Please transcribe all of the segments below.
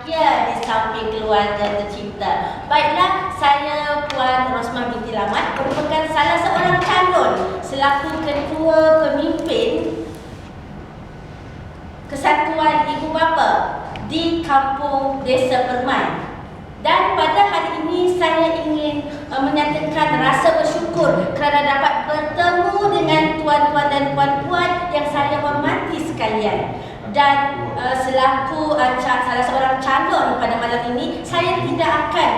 bahagia di samping keluarga tercinta. Baiklah, saya Puan Rosmah binti Lamat merupakan salah seorang calon selaku Ketua Pemimpin Kesatuan Ibu Bapa di Kampung Desa Permai. Dan pada hari ini saya ingin menyatakan rasa bersyukur kerana dapat bertemu dengan tuan-tuan dan puan-puan yang saya hormati sekalian. Dan selaku salah seorang calon pada malam ini, saya tidak akan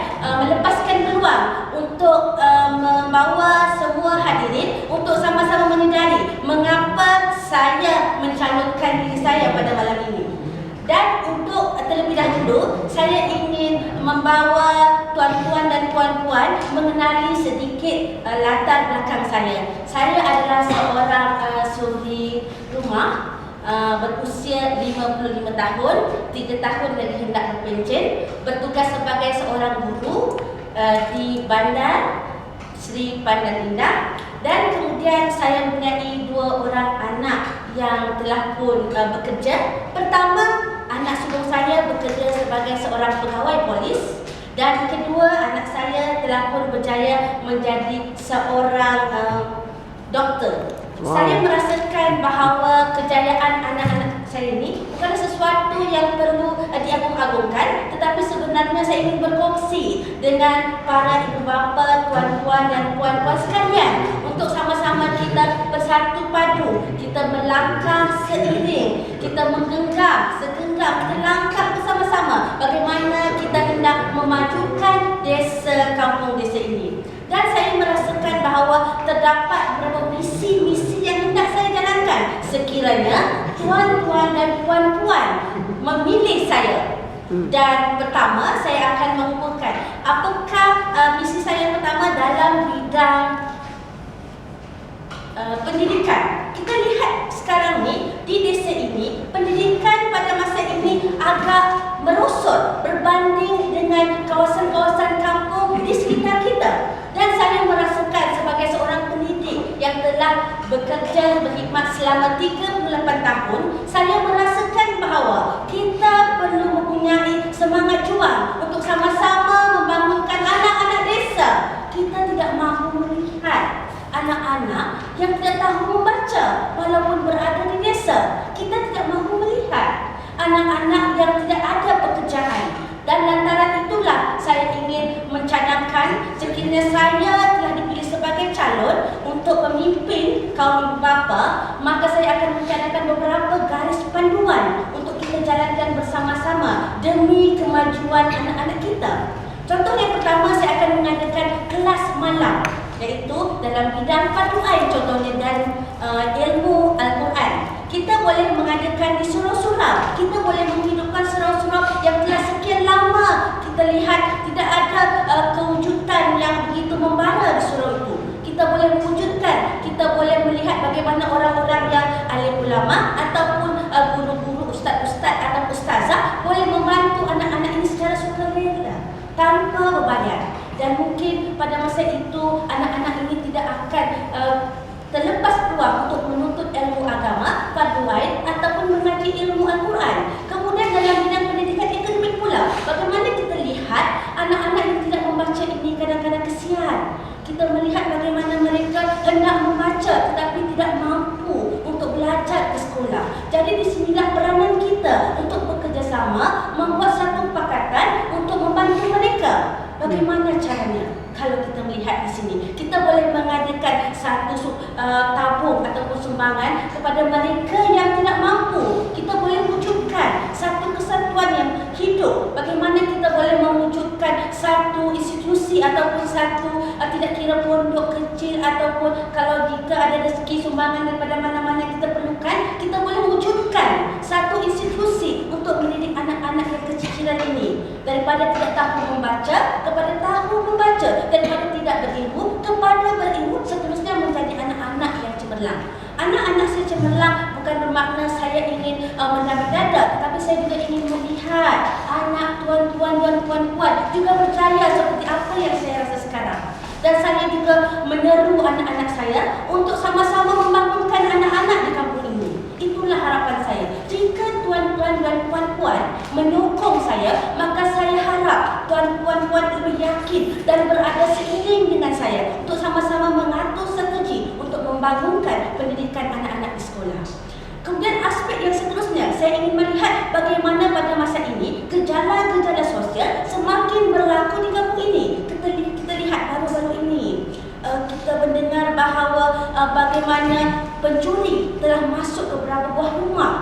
melepaskan peluang untuk membawa semua hadirin untuk sama-sama menyedari mengapa saya mencalonkan diri saya pada malam ini. Dan untuk terlebih dahulu, saya ingin membawa tuan-tuan dan puan-puan mengenali sedikit latar belakang saya. Saya adalah seorang suri rumah berusia 55 tahun, 3 tahun dari hendak berpencen, bertugas sebagai seorang guru di Bandar Sri Pandan Indah, dan kemudian saya mempunyai 2 orang anak yang telah pun bekerja. Pertama, anak sulung saya bekerja sebagai seorang pegawai polis, dan kedua, anak saya telah pun berjaya menjadi seorang doktor. Wow. Saya merasakan bahawa kejayaan anak-anak saya ini bukan sesuatu yang perlu diagung-agungkan, tetapi sebenarnya saya ingin berkongsi dengan para ibu bapa, tuan-tuan dan puan-puan sekalian untuk sama-sama kita bersatu padu, kita melangkah seiring, kita menggenggam segenggam, kita langkah bersama-sama bagaimana kita hendak memajukan desa kampung desa ini. Dan saya merasakan bahawa terdapat beberapa misi-misi yang hendak saya jalankan sekiranya tuan-tuan dan puan-puan memilih saya. Dan pertama, saya akan mengumpulkan apakah misi saya pertama dalam bidang pendidikan. Kita lihat sekarang ni di desa ini, pendidikan pada masa ini agak merosot berbanding dengan kawasan-kawasan kampung di sekitar kita. Dan saya merasakan sebagai seorang pendidik yang telah bekerja berkhidmat selama 38 tahun, saya merasakan bahawa kita perlu mempunyai semangat juang untuk sama-sama membangunkan anak-anak desa. Kita tidak mahu melihat anak-anak yang tidak tahu membaca walaupun berada di desa. Kita tidak mahu melihat anak-anak yang tidak ada pekerjaan. Dan lantaran itulah saya ingin mencadangkan sekiranya saya telah dipilih sebagai calon untuk memimpin kaum ibu bapa, maka saya akan mencadangkan beberapa garis panduan untuk kita jalankan bersama-sama demi kemajuan anak-anak kita. Contoh yang pertama, saya akan mengadakan kelas malam, iaitu dalam bidang fardu ain contohnya, dan ilmu Al-Quran. Kita boleh mengadakan di surau-surau, kita boleh menghidupkan surau-surau yang telah sekian lama kita lihat tidak ada kewujudan yang begitu membara di surau itu. Kita boleh mewujudkan, kita boleh melihat bagaimana orang-orang yang alim ulama ataupun guru-guru, ustaz-ustaz atau ustazah boleh membantu anak-anak ini secara sukarela tanpa berbayar. Dan mungkin pada masa itu anak-anak ini tidak akan terlepas peluang untuk menuntut ilmu agama, fardu ain ataupun mengaji ilmu Al-Quran. Kemudian dalam bidang pendidikan akademik pula, bagaimana kita lihat anak-anak yang tidak membaca ini kadang-kadang kesian. Kita melihat bagaimana mereka hendak membaca tetapi tidak mampu untuk belajar ke sekolah. Jadi di sinilah peranan kita untuk bekerjasama membuat satu pakatan untuk membantu mereka. Bagaimana caranya? Kalau kita melihat di sini, kita boleh mengadakan satu tabung ataupun sumbangan kepada mereka yang tidak mampu. Kita boleh wujudkan satu kesatuan yang hidup. Bagaimana kita boleh mewujudkan satu institusi ataupun satu tidak kira pondok kecil, ataupun kalau jika ada rezeki sumbangan daripada mana-mana kita perlukan, kita boleh wujudkan satu institusi untuk mendidik anak-anak yang kecil-kecilan ini. Daripada tidak tahu membaca kepada tahu membaca, daripada tidak berilmu kepada berilmu, seterusnya menjadi anak-anak yang cemerlang. Anak-anak saya cemerlang bukan bermakna saya ingin menambah dada, tetapi saya juga ingin melihat anak tuan-tuan dan puan-puan juga berjaya seperti apa yang saya rasa sekarang. Dan saya juga meneru anak-anak saya untuk sama-sama membangunkan anak-anak di kampung ini. Itulah harapan saya. Jika tuan-tuan dan puan-puan menyokong saya, maka saya harap tuan-puan lebih yakin dan berada seiring dengan saya untuk sama-sama mengatur strategi untuk membangunkan pendidikan anak-anak di sekolah. Kemudian aspek yang seterusnya, saya ingin melihat bagaimana pada masa ini gejala-gejala sosial semakin berlaku di kampung ini. Kita lihat baru-baru ini kita mendengar bahawa bagaimana pencuri telah masuk ke beberapa buah rumah.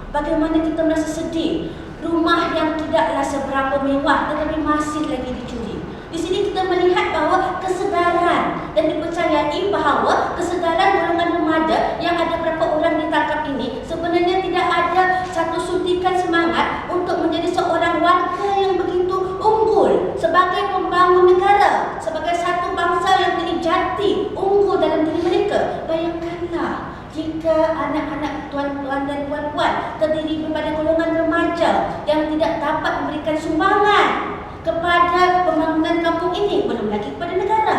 Bagaimana kita merasa sedih. Rumah yang tidaklah seberapa mewah tetapi masih lagi dicuri. Di sini kita melihat bahawa kesedaran dan dipercayai bahawa kesedaran golongan remaja yang ada berapa orang ditangkap ini sebenarnya tidak ada satu suntikan semangat untuk menjadi seorang warga yang begitu unggul sebagai pembangun negara, sebagai satu bangsa yang terjati unggul dalam diri mereka. Bayangkanlah jika anak-anak tuan-tuan dan puan-puan terdiri daripada golongan remaja yang tidak dapat memberikan sumbangan kepada pembangunan kampung ini, belum lagi kepada negara.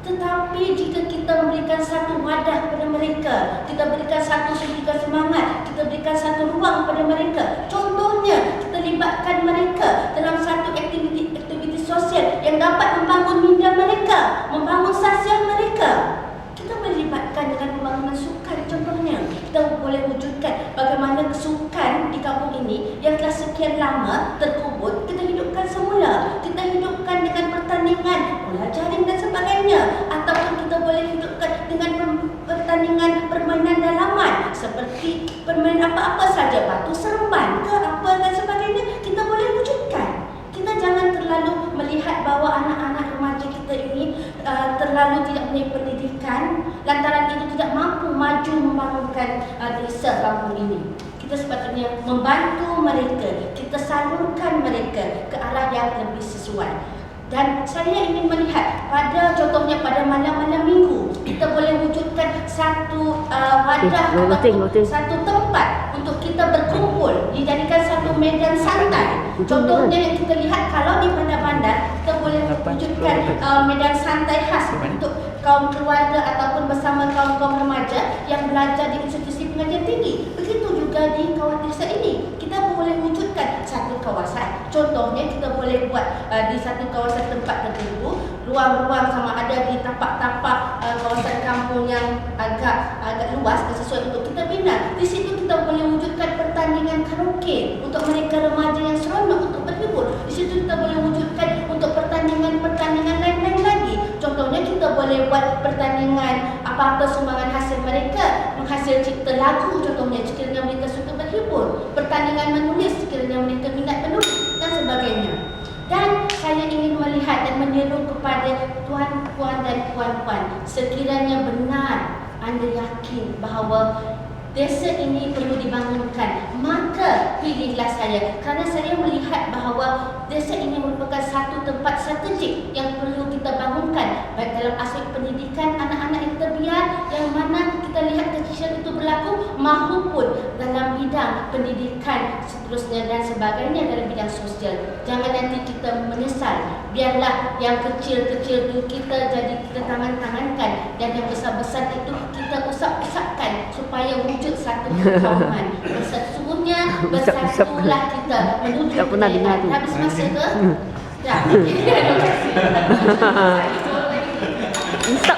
Tetapi jika kita memberikan satu wadah kepada mereka, kita berikan satu suntikan semangat, kita berikan satu ruang kepada mereka, contohnya kita libatkan mereka dalam satu aktiviti sosial yang dapat membangun minda mereka, membangun sosial mereka. Kita boleh libatkan dengan pembangunan sukan contohnya. Kita boleh wujudkan bagaimana kesukan di kampung ini yang telah sekian lama terkubur, kita hidupkan semula. Kita hidupkan dengan pertandingan bola jaring dan sebagainya, ataupun kita boleh hidupkan dengan pertandingan permainan dalaman seperti permainan apa-apa saja, batu seremban ke apa dan sebagainya, kita boleh wujudkan. Kita jangan terlalu melihat bahawa anak-anak remaja kita ini terlalu tidak punya pendidikan, lantaran itu tidak mampu maju membangunkan desa kampung ini. Kita sepatutnya membantu mereka, kita salurkan mereka ke arah yang lebih sesuai. Dan saya ingin melihat contohnya pada malam-malam minggu kita boleh wujudkan satu wadah atau satu tempat untuk kita berkumpul, dijadikan satu medan santai. Contohnya yang kita lihat kalau di bandar-bandar kita boleh wujudkan medan santai khas untuk kaum keluarga ataupun bersama kaum-kaum remaja yang belajar di institusi pengajian tinggi. Begitu juga di kawasan desa ini, kita boleh wujudkan satu kawasan. Contohnya kita boleh buat di satu kawasan tempat tertentu, ruang-ruang sama ada di tapak-tapak kawasan kampung yang agak luas dan sesuai untuk kita bina. Di situ kita boleh wujudkan pertandingan karaoke untuk mereka remaja yang seronok untuk berhibur. Di situ kita boleh wujudkan untuk pertandingan lain-lain lagi. Contohnya kita boleh buat pertandingan apa-apa sumbangan hasil mereka, menghasil cipta lagu contohnya sekiranya mereka suka berhibur, pertandingan menulis sekiranya mereka minat menulis dan sebagainya. Dan saya ingin melihat dan menyeru kepada tuan-puan dan puan-puan, sekiranya benar anda yakin bahawa desa ini perlu dibangunkan, maka pilihlah saya. Kerana saya melihat bahawa desa ini merupakan satu tempat strategik yang perlu kita bangunkan, baik dalam aspek pendidikan anak-anak yang terbiar yang mana kita lihat kekisah itu berlaku, maupun dalam bidang pendidikan seterusnya dan sebagainya dalam bidang sosial. Jangan nanti kita menyesal. Biarlah yang kecil-kecil itu kita tangan-tangankan, dan yang besar-besar itu kita usap-usapkan supaya wujud satu kauman. Sesungguhnya bersatulah kita menuju kejayaan. Habis masa ke? Ya. Terima kasih.